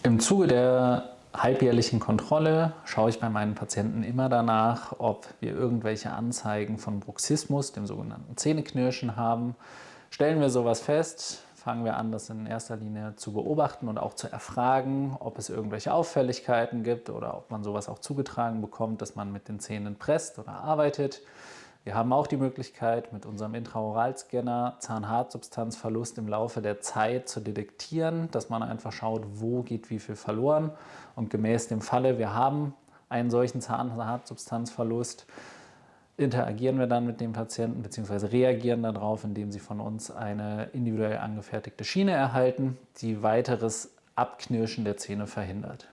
Im Zuge der halbjährlichen Kontrolle schaue ich bei meinen Patienten immer danach, ob wir irgendwelche Anzeigen von Bruxismus, dem sogenannten Zähneknirschen, haben. Stellen wir sowas fest, fangen wir an, das in erster Linie zu beobachten und auch zu erfragen, ob es irgendwelche Auffälligkeiten gibt oder ob man sowas auch zugetragen bekommt, dass man mit den Zähnen presst oder arbeitet. Wir haben auch die Möglichkeit, mit unserem Intraoralscanner Zahnhartsubstanzverlust im Laufe der Zeit zu detektieren, dass man einfach schaut, wo geht wie viel verloren. Und gemäß dem Falle, wir haben einen solchen Zahnhartsubstanzverlust, interagieren wir dann mit dem Patienten bzw. reagieren darauf, indem sie von uns eine individuell angefertigte Schiene erhalten, die weiteres Abknirschen der Zähne verhindert.